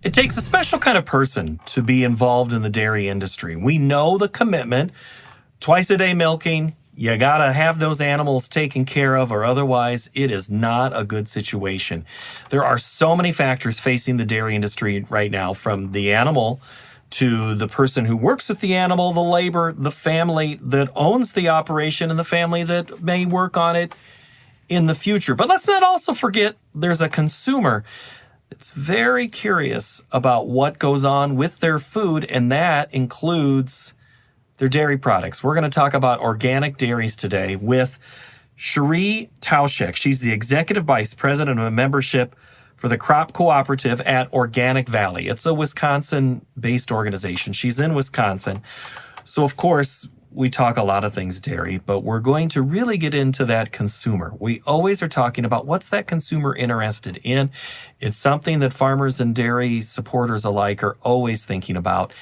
It takes a special kind of person to be involved in the dairy industry. We know the commitment, twice a day milking. You got to have those animals taken care of, or otherwise it is not a good situation. There are so many factors facing the dairy industry right now, from the animal to the person who works with the animal, the labor, the family that owns the operation, and the family that may work on it in the future. But let's not also forget there's a consumer that's very curious about what goes on with their food, and that includes their dairy products. We're going to talk about organic dairies today with Cherie Tauschek. She's the Executive Vice President of Membership for the CROPP Cooperative at Organic Valley. It's a Wisconsin-based organization. She's in Wisconsin. So, of course, we talk a lot of things dairy, but we're going to really get into that consumer. We always are talking about what's that consumer interested in. It's something that farmers and dairy supporters alike are always thinking about.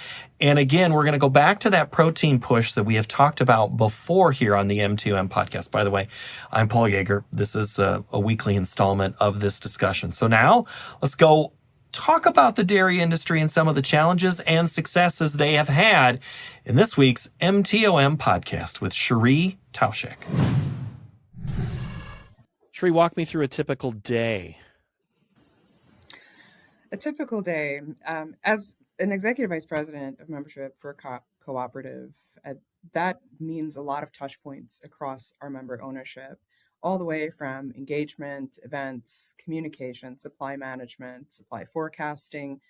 And again, we're going to go back to that protein push that we have talked about before here on the M2M podcast. By the way, I'm Paul Yeager. This is a weekly installment of this discussion. So now let's go talk about the dairy industry and some of the challenges and successes they have had in this week's MTOM podcast with Cherie Tauschek. Cherie, walk me through a typical day. A typical day, as an executive vice president of membership for a cooperative, that means a lot of touch points across our member ownership, all the way from engagement, events, communication, supply management, supply forecasting,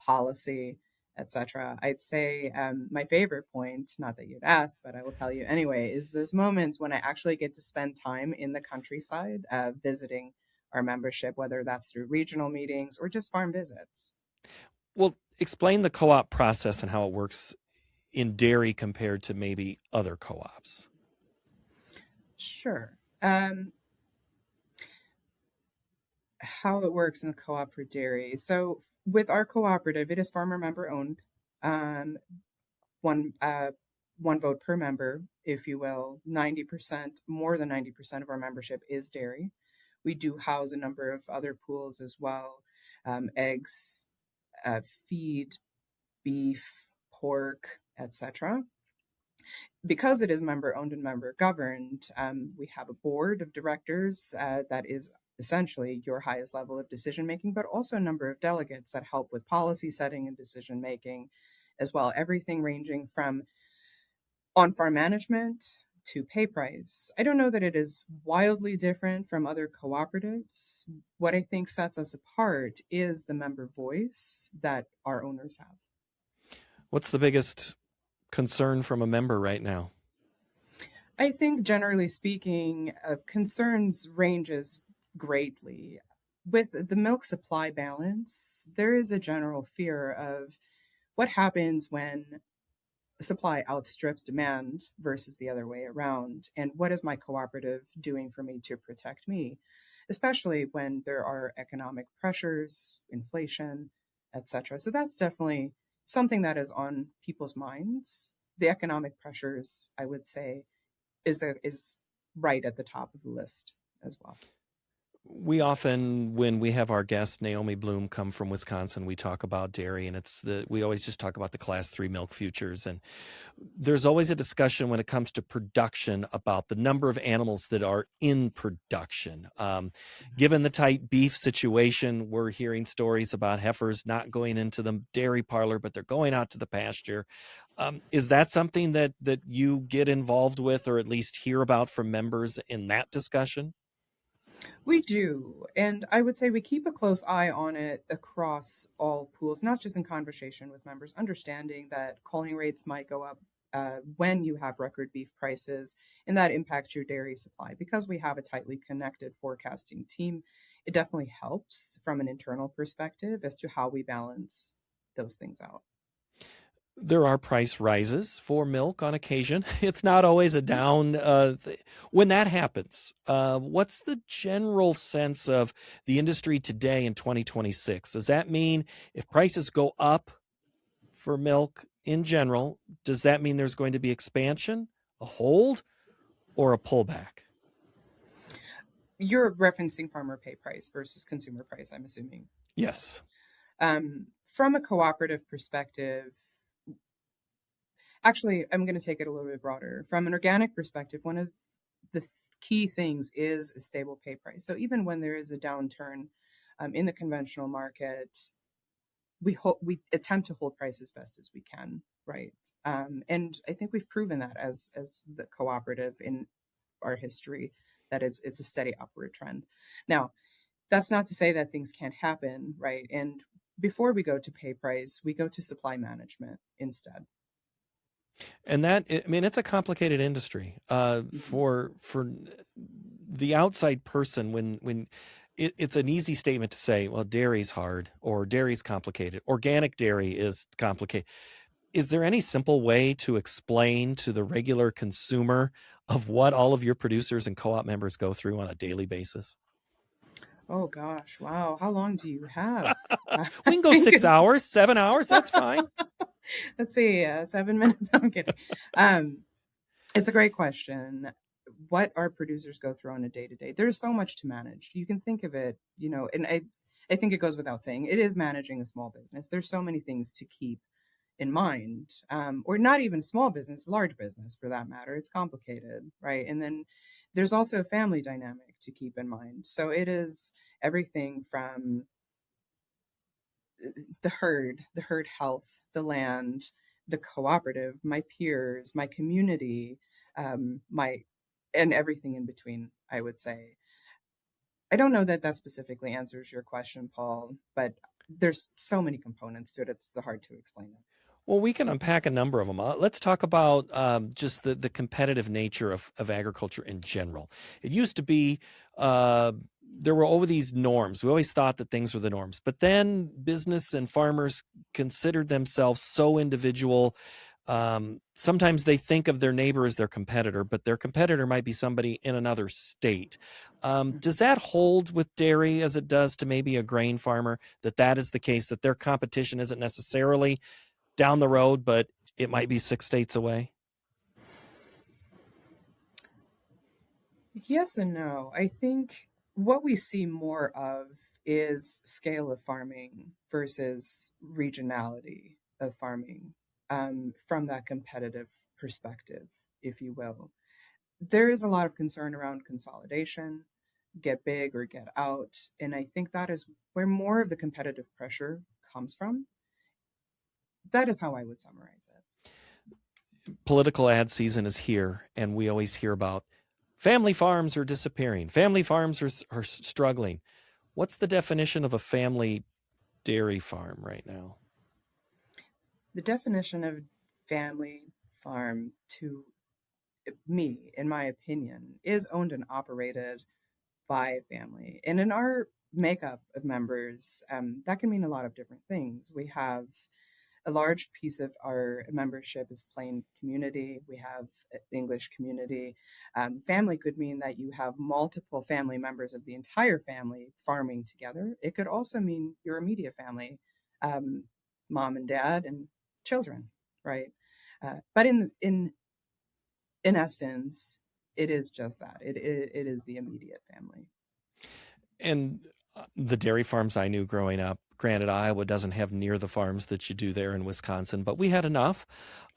policy, etc. I'd say my favorite point, not that you'd ask, but I will tell you anyway, is those moments when I actually get to spend time in the countryside visiting our membership, whether that's through regional meetings or just farm visits. Well, explain the co-op process and how it works in dairy compared to maybe other co-ops. Sure. How it works in the co-op for dairy. So with our cooperative, it is farmer member owned. One vote per member, if you will. 90%, more than 90% of our membership is dairy. We do house a number of other pools as well. Eggs, feed, beef, pork, etc. Because it is member owned and member governed, we have a board of directors that is essentially your highest level of decision making, but also a number of delegates that help with policy setting and decision making as well. Everything ranging from on-farm management to pay price. I don't know that it is wildly different from other cooperatives. What I think sets us apart is the member voice that our owners have. What's the biggest concern from a member right now? I think generally speaking, concerns ranges greatly. With the milk supply balance, there is a general fear of what happens when supply outstrips demand versus the other way around. And what is my cooperative doing for me to protect me, especially when there are economic pressures, inflation, etc. So that's definitely something that is on people's minds. The economic pressures, I would say, is right at the top of the list as well. We often, when we have our guest Naomi Bloom come from Wisconsin, we talk about dairy, and we always just talk about the Class 3 milk futures. And there's always a discussion when it comes to production about the number of animals that are in production. Given the tight beef situation, we're hearing stories about heifers not going into the dairy parlor, but they're going out to the pasture. Is that something that you get involved with, or at least hear about from members in that discussion? We do. And I would say we keep a close eye on it across all pools, not just in conversation with members, understanding that culling rates might go up when you have record beef prices, and that impacts your dairy supply. Because we have a tightly connected forecasting team, it definitely helps from an internal perspective as to how we balance those things out. There are price rises for milk on occasion. It's not always a down. When that happens, what's the general sense of the industry today in 2026? Does that mean if prices go up for milk in general, does that mean there's going to be expansion, a hold, or a pullback? You're referencing farmer pay price versus consumer price, I'm assuming. Yes. From a cooperative perspective, actually, I'm going to take it a little bit broader. From an organic perspective, one of the key things is a stable pay price. So even when there is a downturn in the conventional market, we attempt to hold price as best as we can, right? And I think we've proven that as the cooperative in our history, that it's a steady upward trend. Now, that's not to say that things can't happen, right? And before we go to pay price, we go to supply management instead. And that, I mean, it's a complicated industry. Mhm. For the outside person, when it's an easy statement to say, well, dairy's hard or dairy's complicated. Organic dairy is complicated. Is there any simple way to explain to the regular consumer of what all of your producers and co-op members go through on a daily basis? Oh gosh, wow. How long do you have? We I can go think 6 hours, 7 hours. That's fine. let's see, 7 minutes. I'm kidding. Um, it's a great question. What our producers go through on a day to day. There's so much to manage. You can think of it, and I think it goes without saying, it is managing a small business. There's so many things to keep in mind, or not even small business, large business for that matter. It's complicated, right? And then there's also a family dynamic to keep in mind. So it is everything from the herd health, the land, the cooperative, my peers, my community, my and everything in between, I would say. I don't know that that specifically answers your question, Paul, but there's so many components to it. It's hard to explain it. Well, we can unpack a number of them. Let's talk about just the competitive nature of agriculture in general. It used to be there were always these norms. We always thought that things were the norms, but then business and farmers considered themselves so individual. Sometimes they think of their neighbor as their competitor, but their competitor might be somebody in another state. Does that hold with dairy as it does to maybe a grain farmer? That is the case, that their competition isn't necessarily down the road, but it might be 6 states away? Yes and no. I think what we see more of is scale of farming versus regionality of farming, from that competitive perspective, if you will. There is a lot of concern around consolidation, get big or get out. And I think that is where more of the competitive pressure comes from. That is how I would summarize it. Political ad season is here, and we always hear about family farms are disappearing, family farms are struggling. What's the definition of a family dairy farm right now? The definition of family farm to me, in my opinion, is owned and operated by a family. And in our makeup of members, that can mean a lot of different things. We have a large piece of our membership is plain community. We have English community. Family could mean that you have multiple family members of the entire family farming together. It could also mean your immediate family, um, mom and dad and children, right? But in essence, it is just that. It is the immediate family. And the dairy farms I knew growing up, granted, Iowa doesn't have near the farms that you do there in Wisconsin, but we had enough.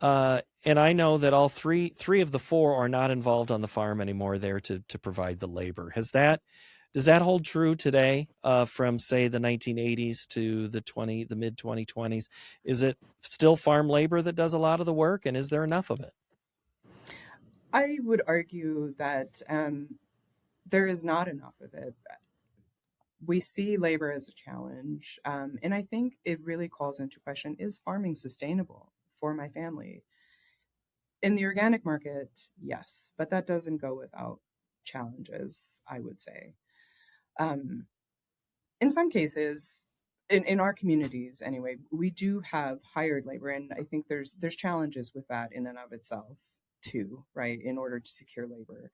And I know that all three of the four are not involved on the farm anymore there to provide the labor. Does that hold true today, from say the 1980s to the mid 2020s? Is it still farm labor that does a lot of the work, and is there enough of it? I would argue that there is not enough of it. We see labor as a challenge. And I think it really calls into question, is farming sustainable for my family? In the organic market, yes, but that doesn't go without challenges, I would say. Um, in some cases, in our communities anyway, we do have hired labor, and I think there's challenges with that in and of itself too, right? In order to secure labor.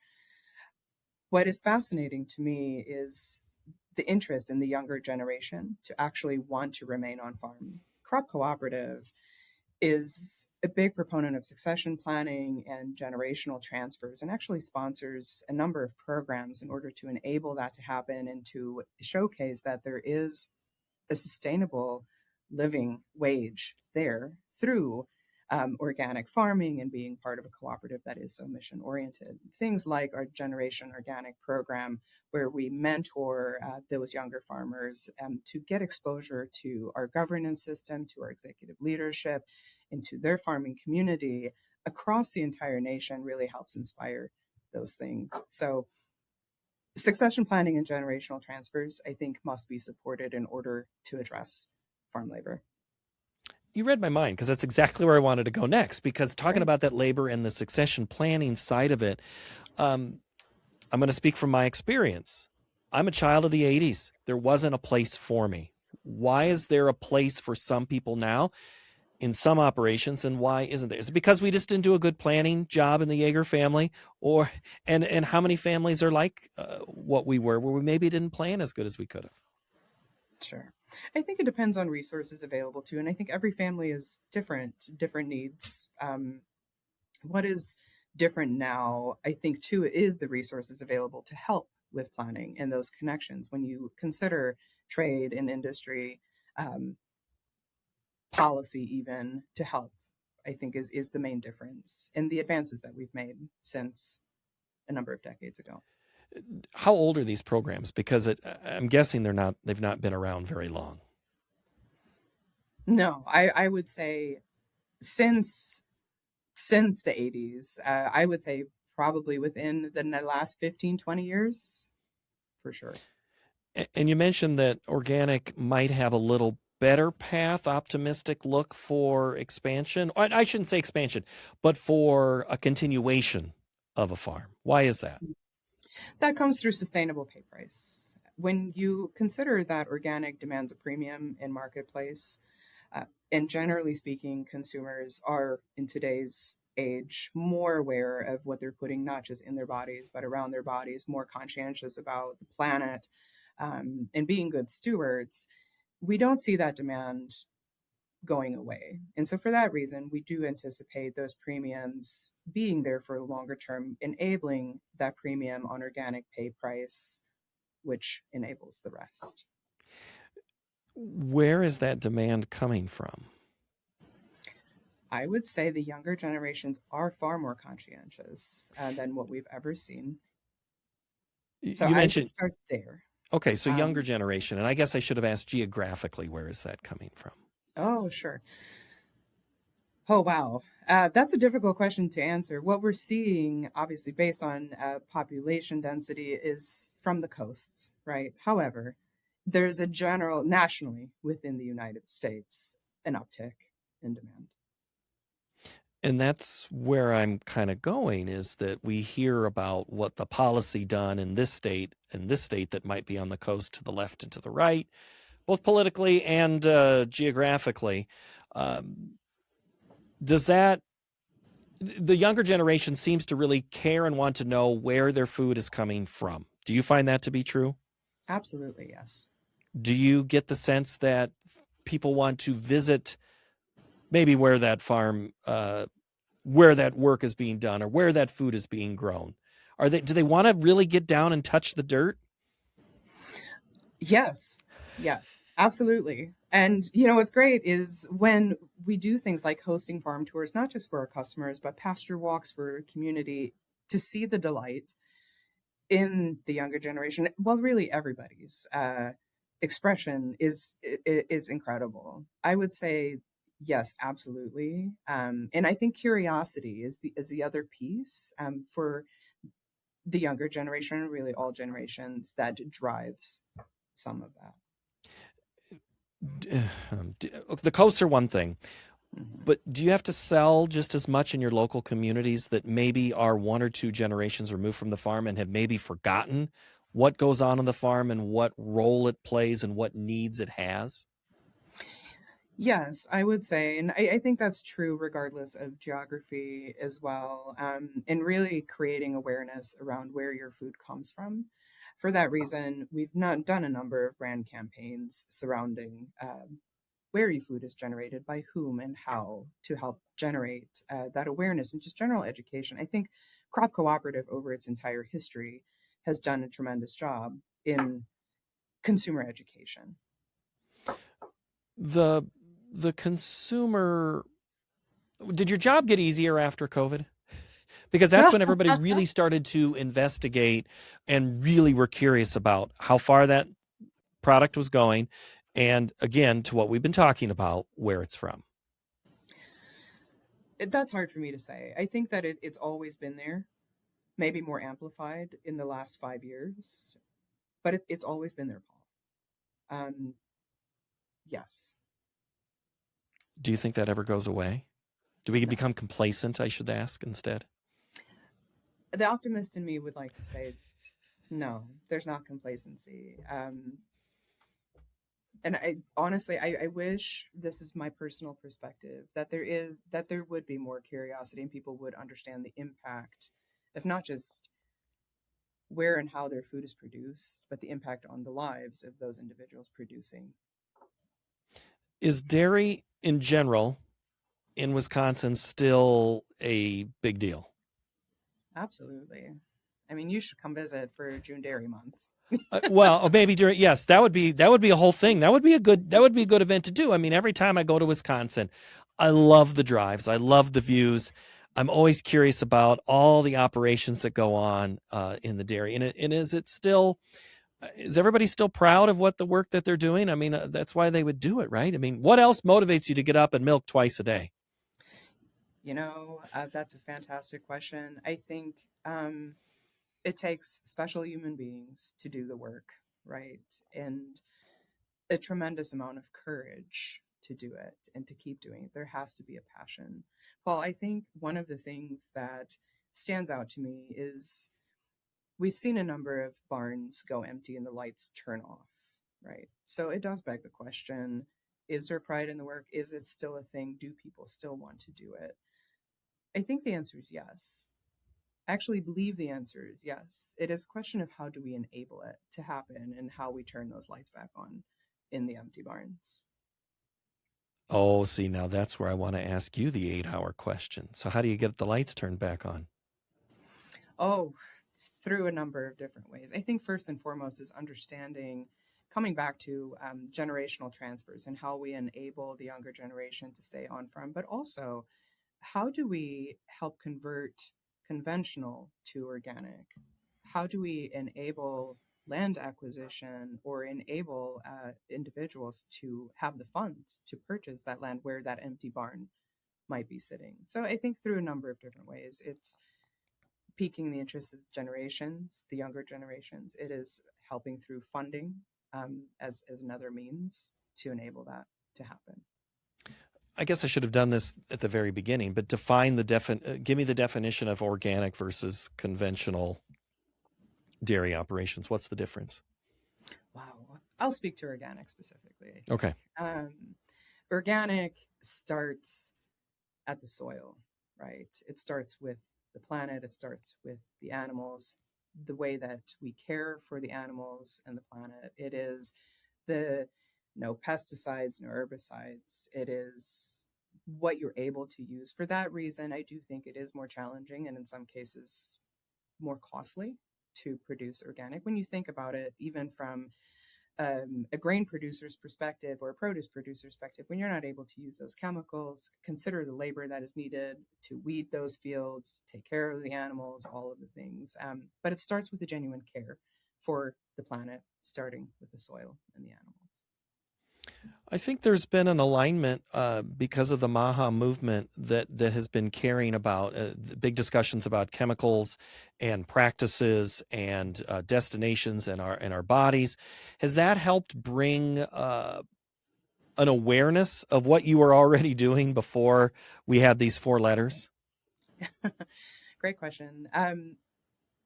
What is fascinating to me is the interest in the younger generation to actually want to remain on farm. CROPP Cooperative is a big proponent of succession planning and generational transfers, and actually sponsors a number of programs in order to enable that to happen and to showcase that there is a sustainable living wage there through organic farming and being part of a cooperative that is so mission oriented. Things like our Generation Organic program, where we mentor those younger farmers to get exposure to our governance system, to our executive leadership, into their farming community across the entire nation, really helps inspire those things. So succession planning and generational transfers, I think, must be supported in order to address farm labor. You read my mind, because that's exactly where I wanted to go next, because talking Great. about that labor and the succession planning side of it, I'm going to speak from my experience. I'm a child of the 80s. There wasn't a place for me. Why is there a place for some people now in some operations, and why isn't there? Is it because we just didn't do a good planning job in the Jaeger family? Or and how many families are like what we were, where we maybe didn't plan as good as we could have? Sure. I think it depends on resources available too. And I think every family is different needs. What is different now, I think, too, is the resources available to help with planning and those connections. When you consider trade and industry, um, policy, even to help, I think is the main difference in the advances that we've made since a number of decades ago. How old are these programs? Because I'm guessing they've not been around very long. No, I would say since the 80s, I would say probably within the last 15, 20 years, for sure. And you mentioned that organic might have a little better path, optimistic look for expansion. I shouldn't say expansion, but for a continuation of a farm. Why is that? That comes through sustainable pay price. When you consider that organic demands a premium in marketplace, and generally speaking, consumers are in today's age more aware of what they're putting not just in their bodies, but around their bodies, more conscientious about the planet, and being good stewards. We don't see that demand going away. And so, for that reason, we do anticipate those premiums being there for a longer term, enabling that premium on organic pay price, which enables the rest. Where is that demand coming from? I would say the younger generations are far more conscientious than what we've ever seen. So You I would mentioned, start there. okay, so younger Um, generation, and I guess I should have asked geographically, where is that coming from? oh, sure. Oh, wow. That's a difficult question to answer. What we're seeing, obviously, based on population density, is from the coasts, right? However, there's a general, nationally within the United States, an uptick in demand. And that's where I'm kind of going, is that we hear about what the policy done in this state that might be on the coast to the left and to the right, both politically and geographically. Um, does that the younger generation seems to really care and want to know where their food is coming from? Do you find that to be true? Absolutely, yes. Do you get the sense that people want to visit maybe where that farm, where that work is being done, or where that food is being grown? Do they want to really get down and touch the dirt? Yes, yes, absolutely. And what's great is when we do things like hosting farm tours, not just for our customers, but pasture walks for community, to see the delight in the younger generation. Well, really everybody's expression is incredible. I would say yes, absolutely. And I think curiosity is the other piece for the younger generation, and really all generations, that drives some of that. The coasts are one thing, Mhm. but do you have to sell just as much in your local communities that maybe are one or two generations removed from the farm and have maybe forgotten what goes on the farm and what role it plays and what needs it has? Yes, I would say, and I think that's true regardless of geography as well, and really creating awareness around where your food comes from. For that reason, we've not done a number of brand campaigns surrounding where your food is generated, by whom, and how, to help generate that awareness and just general education. I think CROPP Cooperative, over its entire history, has done a tremendous job in consumer education. The the consumer, did your job get easier after COVID? Because that's when everybody really started to investigate and really were curious about how far that product was going. And again, to what we've been talking about, where it's from. That's hard for me to say. I think that it's always been there, maybe more amplified in the last 5 years, but it's always been there, Paul. Yes. Do you think that ever goes away? Do we No. become complacent, I should ask, instead? The optimist in me would like to say, no, there's not complacency. And I honestly, I wish, this is my personal perspective, that there would be more curiosity and people would understand the impact of not just where and how their food is produced, but the impact on the lives of those individuals producing. Is dairy in general in Wisconsin still a big deal? Absolutely. I mean, you should come visit for June Dairy Month. Well, maybe during, yes, that would be a whole thing. That would be a good event to do. I mean, every time I go to Wisconsin, I love the drives. I love the views. I'm always curious about all the operations that go on in the dairy. And is everybody still proud of what the work that they're doing? I mean, that's why they would do it, right? I mean, what else motivates you to get up and milk twice a day? That's a fantastic question. I think it takes special human beings to do the work, right? And a tremendous amount of courage to do it and to keep doing it. There has to be a passion. Paul, I think one of the things that stands out to me is we've seen a number of barns go empty and the lights turn off, right? So it does beg the question, is there pride in the work? Is it still a thing? Do people still want to do it? I think the answer is yes. I actually believe the answer is yes. It is a question of how do we enable it to happen and how we turn those lights back on in the empty barns. Oh, see, now that's where I want to ask you the 8-hour question. So how do you get the lights turned back on? Oh, through a number of different ways. I think first and foremost is understanding, coming back to generational transfers and how we enable the younger generation to stay on farm, but also how do we help convert conventional to organic? How do we enable land acquisition or enable individuals to have the funds to purchase that land where that empty barn might be sitting? So I think through a number of different ways, it's piquing the interest of generations, the younger generations. It is helping through funding as another means to enable that to happen. I guess I should have done this at the very beginning, but give me the definition of organic versus conventional dairy operations. What's the difference? Wow. I'll speak to organic specifically, I think. Okay. Organic starts at the soil, right? It starts with the planet, it starts with the animals, the way that we care for the animals and the planet. It is the no pesticides, no herbicides. It is what you're able to use. For that reason, I do think it is more challenging and in some cases more costly to produce organic. When you think about it, even from a grain producer's perspective or a produce producer's perspective, when you're not able to use those chemicals, consider the labor that is needed to weed those fields, take care of the animals, all of the things. But it starts with a genuine care for the planet, starting with the soil and the animals. I think there's been an alignment because of the MAHA movement that has been caring about big discussions about chemicals and practices and destinations and our bodies. Has that helped bring an awareness of what you were already doing before we had these 4 letters? Great question.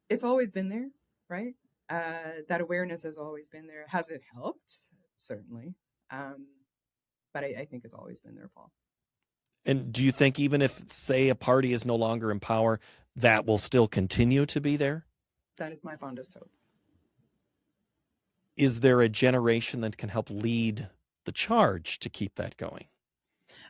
It's always been there, right? That awareness has always been there. Has it helped? Certainly. But I think it's always been there, Paul. And do you think even if, say, a party is no longer in power, that will still continue to be there? That is my fondest hope. Is there a generation that can help lead the charge to keep that going?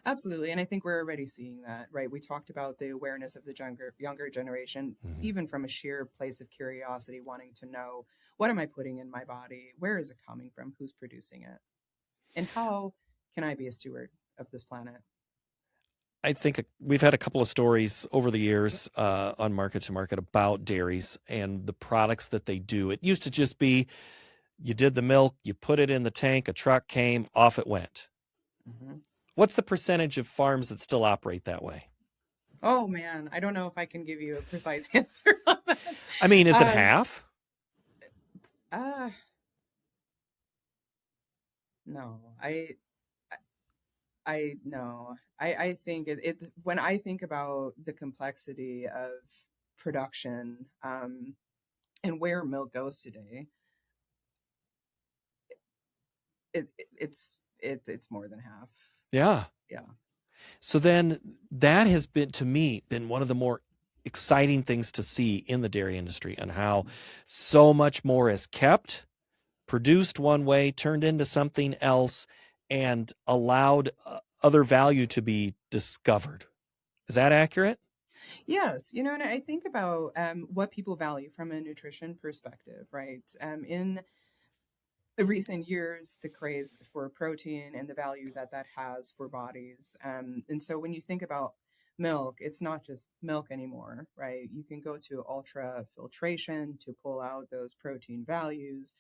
Absolutely. And I think we're already seeing that, right? We talked about the awareness of the younger generation, even from a sheer place of curiosity, wanting to know, what am I putting in my body? Where is it coming from? Who's producing it? And how can I be a steward of this planet. I think we've had a couple of stories over the years on Market to Market about dairies and the products that they do. It used to just be you did the milk, you put it in the tank, a truck came, off it went. Mm-hmm. What's the percentage of farms that still operate that way? Oh man, I don't know if I can give you a precise answer on that. I mean, is it Um, half? uh, no, I no, I think it when I think about the complexity of production, and where milk goes today, it's more than half. Yeah. Yeah. So then that has been, to me, been one of the more exciting things to see in the dairy industry, and how so much more is kept, produced one way, turned into something else, and allowed other value to be discovered. Is that accurate? Yes, and I think about what people value from a nutrition perspective, right? In the recent years, the craze for protein and the value that that has for bodies. And so when you think about milk, it's not just milk anymore, right? You can go to ultra filtration to pull out those protein values.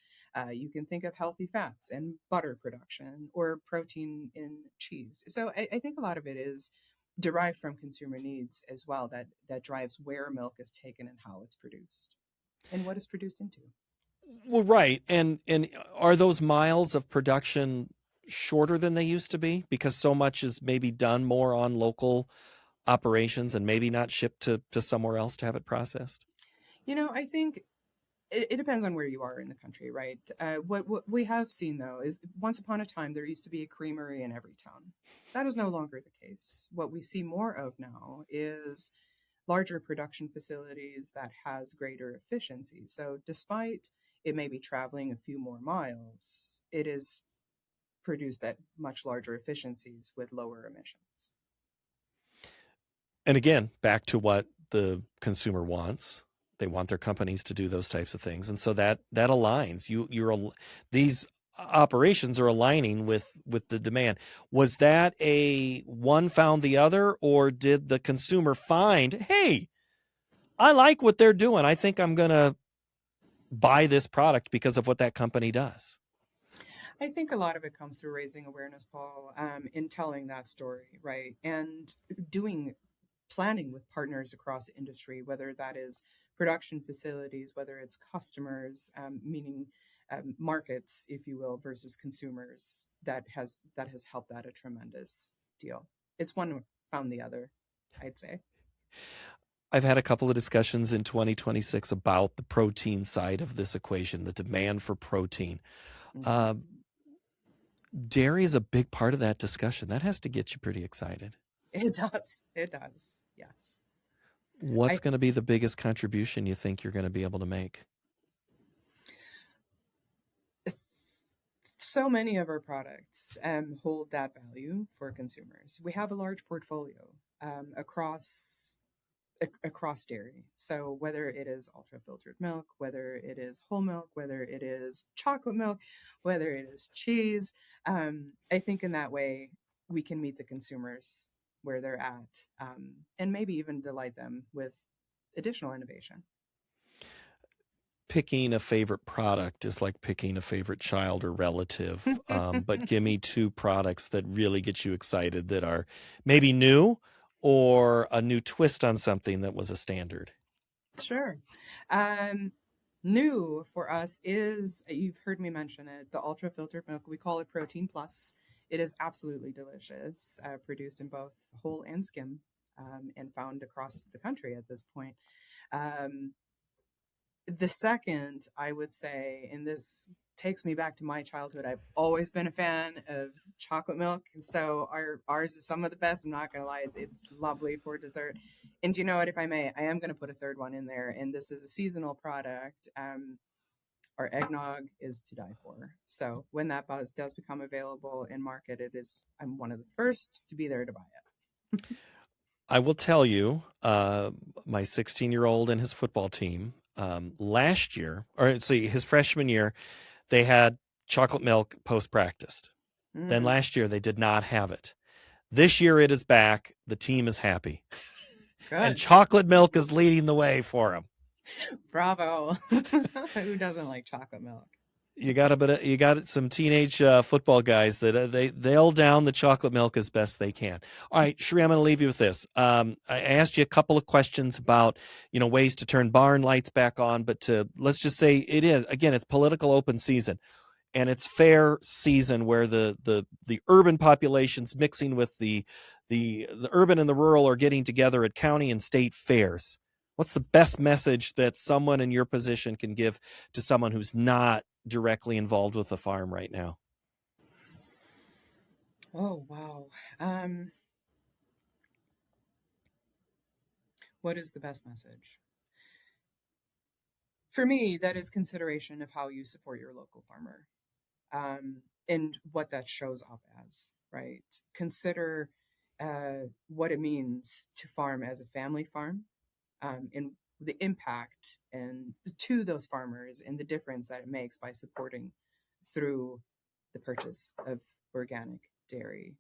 You can think of healthy fats and butter production, or protein in cheese. So I think a lot of it is derived from consumer needs as well, that drives where milk is taken and how it's produced and what it's produced into. Well, right. And are those miles of production shorter than they used to be because so much is maybe done more on local operations and maybe not shipped to somewhere else to have it processed? I think it depends on where you are in the country, right? What we have seen, though, is once upon a time there used to be a creamery in every town. That is no longer the case. What we see more of now is larger production facilities that has greater efficiency. So despite it may be traveling a few more miles, it is produced at much larger efficiencies with lower emissions. And again, back to what the consumer wants. They want their companies to do those types of things. And so that aligns. These operations are aligning with the demand. Was that a one found the other, or did the consumer find, hey, I like what they're doing, I think I'm going to buy this product because of what that company does? I think a lot of it comes through raising awareness, Paul, in telling that story, right? And doing planning with partners across the industry, whether that is production facilities, whether it's customers, meaning markets, if you will, versus consumers. That has helped that a tremendous deal. It's one found the other, I'd say. I've had a couple of discussions in 2026 about the protein side of this equation, the demand for protein. Mhm. Uh, Dairy is a big part of that discussion. That has to get you pretty excited. It does. It does. Yes. What's I going to be the biggest contribution you think you're going to be able to make? So many of our products hold that value for consumers. We have a large portfolio across dairy. So whether it is ultra filtered milk, whether it is whole milk, whether it is chocolate milk, whether it is cheese, I think in that way we can meet the consumers where they're at, and maybe even delight them with additional innovation. Picking a favorite product is like picking a favorite child or relative. But give me two products that really get you excited, that are maybe new or a new twist on something that was a standard. Sure. Um, New for us is, you've heard me mention it, the ultra filtered milk. We call it Protein Plus. It is absolutely delicious, produced in both whole and skim, and found across the country at this point. Um, the second, I would say, and this takes me back to my childhood, I've always been a fan of chocolate milk. And so ours is some of the best. I'm not going to lie. It's lovely for dessert. And you know what, if I may, I am going to put a third one in there. And this is a seasonal product. Our eggnog is to die for. So when that buzz does become available in market, I'm one of the first to be there to buy it. I will tell you, my 16-year-old and his football team, last year, or see, his freshman year, they had chocolate milk post practice. Then Mm, last year they did not have it. This year it is back. The team is happy. Good. And chocolate milk is leading the way for them. Bravo. Who doesn't like chocolate milk? You got some teenage football guys that they'll down the chocolate milk as best they can. All right, Sheree, I'm going to leave you with this. I asked you a couple of questions about ways to turn barn lights back on, but let's just say it's political open season, and it's fair season where the urban populations mixing with the urban and the rural are getting together at county and state fairs. What's the best message that someone in your position can give to someone who's not directly involved with the farm right now? Oh, wow. What is the best message? For me, that is consideration of how you support your local farmer, and what that shows up as, right? Consider what it means to farm as a family farm, and the impact and to those farmers and the difference that it makes by supporting through the purchase of organic dairy.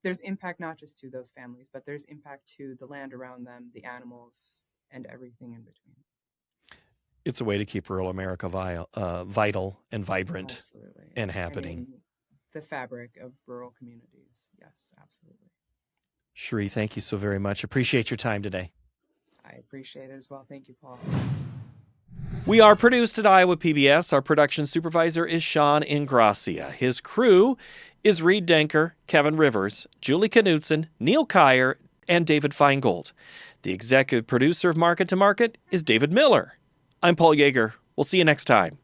There's impact not just to those families, but there's impact to the land around them, the animals, and everything in between. It's a way to keep rural America vital and vibrant. Absolutely. And happening. I mean, the fabric of rural communities. Yes, absolutely. Sheree, thank you so very much. Appreciate your time today. I appreciate it as well. Thank you, Paul. We are produced at Iowa PBS. Our production supervisor is Sean Ingracia. His crew is Reed Denker, Kevin Rivers, Julie Knudsen, Neil Kyer, and David Feingold. The executive producer of Market to Market is David Miller. I'm Paul Yeager. We'll see you next time.